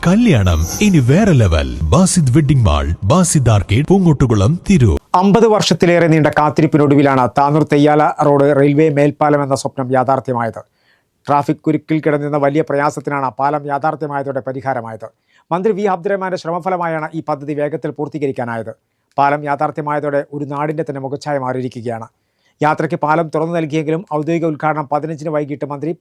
കല്യാണം ഇനി വേറെ level. Basid wedding mall, Basid arcade, Poongottukulam, Tirur. 50 വർഷത്തിലേറെ നീണ്ട കാത്തിരിപ്പിനൊടുവിലാണ് താനൂർ തെയ്യാല റോഡ് റെയിൽവേ മേൽപ്പാലം എന്ന സ്വപ്നം യാഥാർത്ഥ്യമായത്. ട്രാഫിക് കുരുക്കിൽ കിടന്നിരുന്ന വലിയ പ്രയാസത്തിനാണ് പാലം യാഥാർത്ഥ്യമായതോടെ പരിഹാരമായത്. മന്ത്രി വി അബ്ദുറഹ്മാന്റെ ശ്രമഫലമായാണ് ഈ പദ്ധതി വേഗത്തിൽ പൂർത്തീകരിക്കാനായത്. പാലം യാഥാർത്ഥ്യമായതോടെ ഒരു നാടിന്റെ തന്നെ മുഖച്ഛായ മാറിയിരിക്കുകയാണ്. യാത്രയ്ക്ക് പാലം തുറന്നു നൽകിയെങ്കിലും ഔദ്യോഗിക ഉദ്ഘാടനം 15-ന് വൈകിട്ട് മന്ത്രി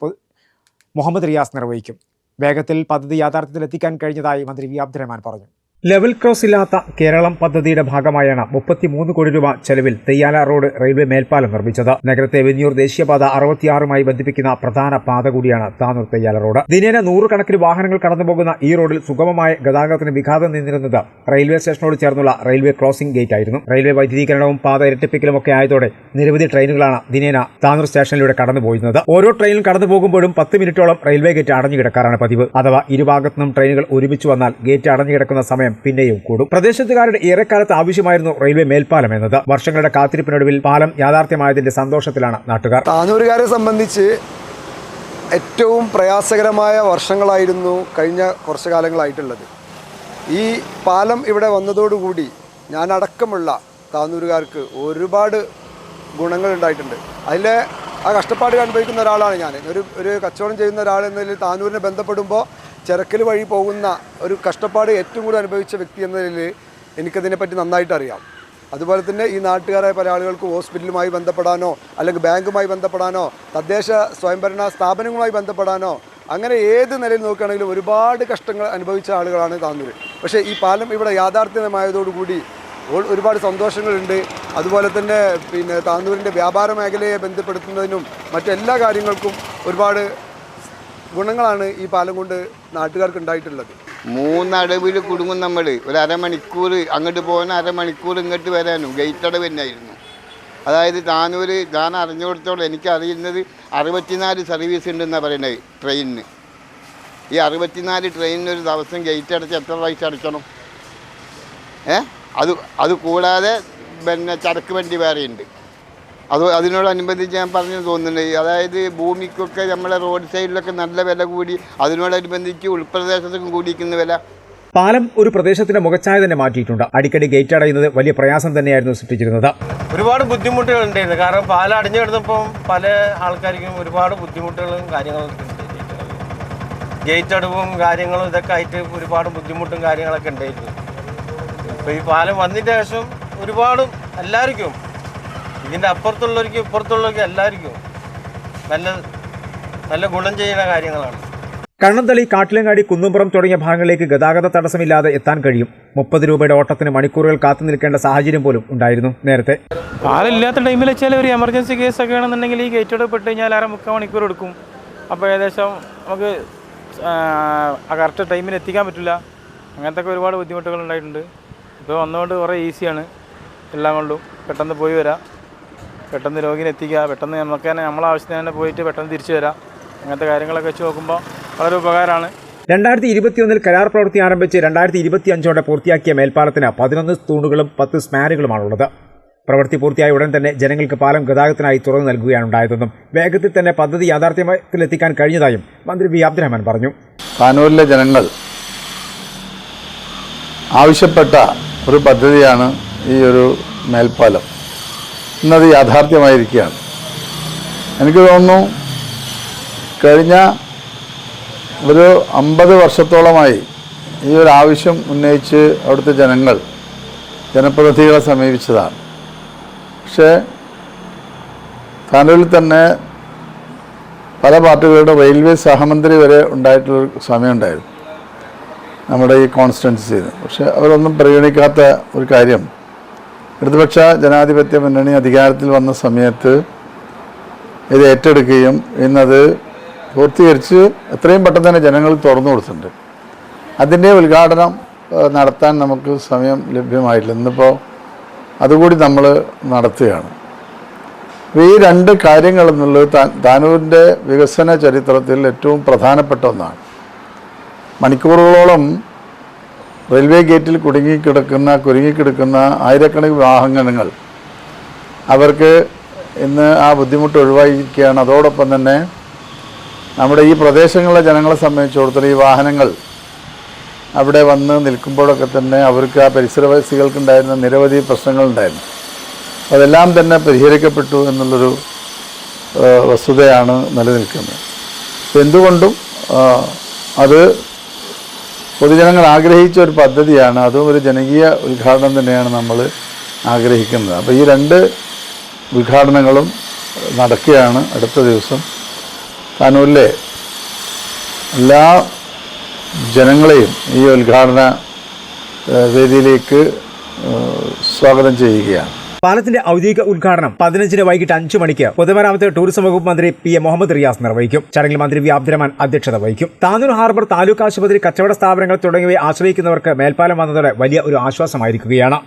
മുഹമ്മദ് റിയാസ് നിർവഹിക്കും. വേഗത്തിൽ പദ്ധതി യാഥാർത്ഥ്യത്തിലെത്തിക്കാൻ കഴിഞ്ഞതായി മന്ത്രി വി അബ്ദുറഹ്മാൻ പറഞ്ഞു. ലെവൽ ക്രോസ് ഇല്ലാത്ത കേരളം പദ്ധതിയുടെ ഭാഗമായാണ് 33 കോടി രൂപ ചെലവിൽ തെയ്യാല റോഡ് റെയിൽവേ മേൽപ്പാലം നിർമ്മിച്ചത്. നഗരത്തെ വെന്നിയൂർ ദേശീയപാത 66 ബന്ധിപ്പിക്കുന്ന പ്രധാന പാത കൂടിയാണ് താനൂർ തെയ്യാല റോഡ്. ദിനേന 100 കണക്കിന് വാഹനങ്ങൾ കടന്നുപോകുന്ന ഈ റോഡിൽ സുഗമമായ ഗതാഗതത്തിന് വിഘാതം നിന്നിരുന്നത് റെയിൽവേ സ്റ്റേഷനോട് ചേർന്നുള്ള റെയിൽവേ ക്രോസിംഗ് ഗേറ്റ് ആയിരുന്നു. റെയിൽവേ വൈദ്യുതീകരണവും പാത ഇരട്ടിപ്പിക്കലും ഒക്കെ ആയതോടെ നിരവധി ട്രെയിനുകളാണ് ദിനേന താനൂർ സ്റ്റേഷനിലൂടെ കടന്നുപോയിരുന്നത്. ഓരോ ട്രെയിനും കടന്നു പോകുമ്പോഴും 10 മിനിറ്റോളം റെയിൽവേ ഗേറ്റ് അടഞ്ഞു കിടക്കാറാണ് പതിവ്. അഥവാ ഇരുഭാഗത്തുനിന്നും ട്രെയിനുകൾ ഒരുമിച്ച് വന്നാൽ ഗേറ്റ് അടഞ്ഞു കിടക്കുന്ന സമയം പിന്നെയും കൂടും. പ്രദേശത്തുകാരുടെ ഏറെക്കാലത്ത് ആവശ്യമായിരുന്നു റെയിൽവേ മേൽപ്പാലം എന്നത്. വർഷങ്ങളുടെ കാത്തിരിപ്പിനൊടുവിൽ പാലം യാഥാർത്ഥ്യമായതിന്റെ സന്തോഷത്തിലാണ് നാട്ടുകാർ. താനൂരുകാരെ സംബന്ധിച്ച് ഏറ്റവും പ്രയാസകരമായ വർഷങ്ങളായിരുന്നു കഴിഞ്ഞ കുറച്ചു കാലങ്ങളായിട്ടുള്ളത്. ഈ പാലം ഇവിടെ വന്നതോടുകൂടി ഞാനടക്കമുള്ള താനൂരുകാർക്ക് ഒരുപാട് ഗുണങ്ങൾ ഉണ്ടായിട്ടുണ്ട്. അതിലെ ആ കഷ്ടപ്പാട് അനുഭവിക്കുന്ന ഒരാളാണ് ഞാൻ. ഒരു കച്ചവടം ചെയ്യുന്ന ഒരാൾ എന്നതിൽ താനൂരിനെ ബന്ധപ്പെടുമ്പോൾ ചെറുക്കൽ വഴി പോകുന്ന ഒരു കഷ്ടപ്പാട് ഏറ്റവും കൂടുതൽ അനുഭവിച്ച വ്യക്തി എന്നതിൽ എനിക്കതിനെപ്പറ്റി നന്നായിട്ട് അറിയാം. അതുപോലെ തന്നെ ഈ നാട്ടുകാരായ പല ആളുകൾക്ക് ഹോസ്പിറ്റലുമായി ബന്ധപ്പെടാനോ അല്ലെങ്കിൽ ബാങ്കുമായി ബന്ധപ്പെടാനോ തദ്ദേശ സ്വയംഭരണ സ്ഥാപനങ്ങളുമായി ബന്ധപ്പെടാനോ അങ്ങനെ ഏത് നിലയിൽ നോക്കുകയാണെങ്കിലും ഒരുപാട് കഷ്ടങ്ങൾ അനുഭവിച്ച ആളുകളാണ് താനൂർ. പക്ഷേ ഈ പാലം ഇവിടെ യാഥാർത്ഥ്യമായതോടുകൂടി ഒരുപാട് സന്തോഷങ്ങളുണ്ട്. അതുപോലെ തന്നെ താനൂരിൻ്റെ വ്യാപാര മേഖലയെ ബന്ധപ്പെടുത്തുന്നതിനും മറ്റെല്ലാ കാര്യങ്ങൾക്കും ഒരുപാട് ഗുണങ്ങളാണ് ഈ പാലം കൊണ്ട് നാട്ടുകാർക്ക് ഉണ്ടായിട്ടുള്ളത്. 3 അടവിൽ കുടുങ്ങും നമ്മൾ. ഒരു അരമണിക്കൂർ അങ്ങോട്ട് പോകാനും അരമണിക്കൂർ ഇങ്ങോട്ട് വരാനും ഗേറ്റ് അടവ് തന്നെയായിരുന്നു. അതായത് താനൂർ ഞാൻ അറിഞ്ഞുകൊടുത്തോളം എനിക്കറിയുന്നത് 64 സർവീസ് ഉണ്ടെന്നാണ് പറയുന്നത് ട്രെയിനിന്. ഈ 64 ട്രെയിനിന് ഒരു ദിവസം ഗേറ്റ് അടച്ച് എത്ര പൈസ അടയ്ക്കണം? അത് കൂടാതെ ചരക്ക് വണ്ടി വേറെയുണ്ട്. അതിനോടനുബന്ധിച്ച് ഞാൻ പറഞ്ഞു തോന്നുന്നുണ്ട്. അതായത് ഭൂമിക്കൊക്കെ നമ്മളെ റോഡ് സൈഡിലൊക്കെ നല്ല വില കൂടി, അതിനോടനുബന്ധിച്ച് ഉൾപ്രദേശത്തും കൂടിയിരിക്കുന്ന വില. പാലം ഒരു പ്രദേശത്തിന്റെ മുഖച്ഛായ തന്നെ മാറ്റിയിട്ടുണ്ട്. അടിക്കടി ഗേറ്റ് അടയുന്നത് വലിയ പ്രയാസം തന്നെയായിരുന്നു സൃഷ്ടിച്ചിരുന്നത്. ഒരുപാട് ബുദ്ധിമുട്ടുകൾ ഉണ്ടായിരുന്നു. കാരണം പാലം അടഞ്ഞു കിടന്നപ്പോൾ പല ആൾക്കാർക്കും ഒരുപാട് ബുദ്ധിമുട്ടുകളും കാര്യങ്ങളും ഗേറ്റ് അടവും കാര്യങ്ങളും ഇതൊക്കെ ആയിട്ട് ഒരുപാട് ബുദ്ധിമുട്ടും കാര്യങ്ങളൊക്കെ ഉണ്ടായിരുന്നു. ഇപ്പോൾ ഈ പാലം വന്നതിന് ശേഷം ഒരുപാട് എല്ലാവർക്കും, ഇതിൻ്റെ അപ്പുറത്തുള്ളവർക്കും ഇപ്പുറത്തുള്ളവർക്കും എല്ലാവർക്കും നല്ല ഗുണം ചെയ്യുന്ന കാര്യങ്ങളാണ്. കണ്ണന്തളി, കാട്ടിലങ്ങാടി, കുന്നുംപുറം തുടങ്ങിയ ഭാഗങ്ങളിലേക്ക് ഗതാഗത തടസ്സമില്ലാതെ എത്താൻ കഴിയും. 30 രൂപയുടെ ഓട്ടത്തിന് മണിക്കൂറുകൾ കാത്തു നിൽക്കേണ്ട സാഹചര്യം പോലും ഉണ്ടായിരുന്നു നേരത്തെ. പാലില്ലാത്ത ടൈമിൽ വെച്ചാൽ ഒരു എമർജൻസി കേസൊക്കെ ആണെന്നുണ്ടെങ്കിൽ ഈ ഗേറ്റോടെ പെട്ട് കഴിഞ്ഞാൽ 1/2-3 മണിക്കൂർ എടുക്കും. അപ്പോൾ ഏകദേശം നമുക്ക് കറക്റ്റ് ടൈമിന് എത്തിക്കാൻ പറ്റില്ല. അങ്ങനത്തെ ഒരുപാട് ബുദ്ധിമുട്ടുകൾ ഉണ്ടായിട്ടുണ്ട്. ഇപ്പോൾ വന്നുകൊണ്ട് കുറേ ഈസിയാണ്. എല്ലാം കൊണ്ടും പെട്ടെന്ന് പോയി വരാം, പെട്ടെന്ന് രോഗിനെ എത്തിക്കുക, പെട്ടെന്ന് നമുക്ക് തന്നെ നമ്മളെ ആവശ്യത്തിന് തന്നെ പോയിട്ട് പെട്ടെന്ന് തിരിച്ചു വരാം. അങ്ങനത്തെ കാര്യങ്ങളൊക്കെ വെച്ച് നോക്കുമ്പോൾ വളരെ ഉപകാരമാണ്. 2021 കരാർ പ്രവൃത്തി ആരംഭിച്ച് 2025 പൂർത്തിയാക്കിയ മേൽപ്പാലത്തിന് 11 തൂണുകളും 10 സ്പാനുകളുമാണുള്ളത്. പ്രവൃത്തി പൂർത്തിയായ ഉടൻ തന്നെ ജനങ്ങൾക്ക് പാലം ഗതാഗതത്തിനായി തുറന്നു നൽകുകയാണ് ഉണ്ടായതെന്നും വേഗത്തിൽ തന്നെ പദ്ധതി യാഥാർത്ഥ്യത്തിലെത്തിക്കാൻ കഴിഞ്ഞതായും മന്ത്രി വി അബ്ദുറഹ്മാൻ പറഞ്ഞു. താനൂരിലെ ജനങ്ങൾ ആവശ്യപ്പെട്ട ഒരു പദ്ധതിയാണ് ഈ ഒരു മേൽപ്പാലം. ഇന്നത് യാഥാർത്ഥ്യമായിരിക്കുകയാണ്. എനിക്ക് തോന്നുന്നു കഴിഞ്ഞ ഒരു 50 വർഷത്തോളമായി ഈ ഒരു ആവശ്യം ഉന്നയിച്ച് അവിടുത്തെ ജനങ്ങൾ ജനപ്രതിനിധികളെ സമീപിച്ചതാണ്. പക്ഷേ താനൂരിൽ തന്നെ പല പാർട്ടികളുടെ റെയിൽവേ സഹമന്ത്രി വരെ ഉണ്ടായിട്ടുള്ളൊരു സമയമുണ്ടായിരുന്നു നമ്മുടെ ഈ കോൺസ്റ്റിറ്റ്യുവൻസിയിൽ. പക്ഷേ അവരൊന്നും പരിഗണിക്കാത്ത ഒരു കാര്യം, ഇടതുപക്ഷ ജനാധിപത്യ മുന്നണി അധികാരത്തിൽ വന്ന സമയത്ത് ഇത് ഏറ്റെടുക്കുകയും ഇന്നത് പൂർത്തീകരിച്ച് എത്രയും പെട്ടെന്ന് തന്നെ ജനങ്ങൾ തുറന്നു കൊടുത്തിട്ടുണ്ട്. അതിൻ്റെ ഉദ്ഘാടനം നടത്താൻ നമുക്ക് സമയം ലഭ്യമായിട്ടില്ല. ഇന്നിപ്പോൾ അതുകൂടി നമ്മൾ നടത്തുകയാണ്. ഈ 2 കാര്യങ്ങൾ എന്നുള്ളത് താനൂരിൻ്റെ വികസന ചരിത്രത്തിൽ ഏറ്റവും പ്രധാനപ്പെട്ട ഒന്നാണ്. മണിക്കൂറുകളോളം റെയിൽവേ ഗേറ്റിൽ കുരുങ്ങിക്കിടക്കുന്ന ആയിരക്കണക്കിന് വാഹനങ്ങൾ അവർക്ക് ഇന്ന് ആ ബുദ്ധിമുട്ട് ഒഴിവാക്കിയിരിക്കുകയാണ്. അതോടൊപ്പം തന്നെ നമ്മുടെ ഈ പ്രദേശങ്ങളിലെ ജനങ്ങളെ സംബന്ധിച്ചിടത്തോളം ഈ വാഹനങ്ങൾ അവിടെ വന്ന് നിൽക്കുമ്പോഴൊക്കെ തന്നെ അവർക്ക് ആ പരിസരവാസികൾക്കുണ്ടായിരുന്ന നിരവധി പ്രശ്നങ്ങളുണ്ടായിരുന്നു. അതെല്ലാം തന്നെ പരിഹരിക്കപ്പെട്ടു എന്നുള്ളൊരു വസ്തുതയാണ് നിലനിൽക്കുന്നത്. എന്തുകൊണ്ടും അത് പൊതുജനങ്ങൾ ആഗ്രഹിച്ച ഒരു പദ്ധതിയാണ്. അതും ഒരു ജനകീയ ഉദ്ഘാടനം തന്നെയാണ് നമ്മൾ ആഗ്രഹിക്കുന്നത്. അപ്പോൾ ഈ 2 ഉദ്ഘാടനങ്ങളും നടക്കുകയാണ് അടുത്ത ദിവസം. താനൂരിലെ എല്ലാ ജനങ്ങളെയും ഈ ഉദ്ഘാടന വേദിയിലേക്ക് സ്വാഗതം ചെയ്യുകയാണ്. പാലത്തിന്റെ ഔദ്യോഗിക ഉദ്ഘാടനം 15 വൈകിട്ട് 5 മണിക്ക് പൊതുമരാമത്ത് ടൂറിസം വകുപ്പ് മന്ത്രി PM മുഹമ്മദ് റിയാസ് നിർവഹിക്കും. ചടങ്ങിൽ മന്ത്രി വി അബ്ദുറഹ്മാൻ അധ്യക്ഷത വഹിക്കും. താനൂർ ഹാർബർ, താലൂക്ക് ആശുപത്രി, കച്ചവട സ്ഥാപനങ്ങൾ തുടങ്ങിയവയെ ആശ്രയിക്കുന്നവർക്ക് മേൽപ്പാലം വന്നതോടെ വലിയ ഒരു ആശ്വാസമായിരിക്കുകയാണ്.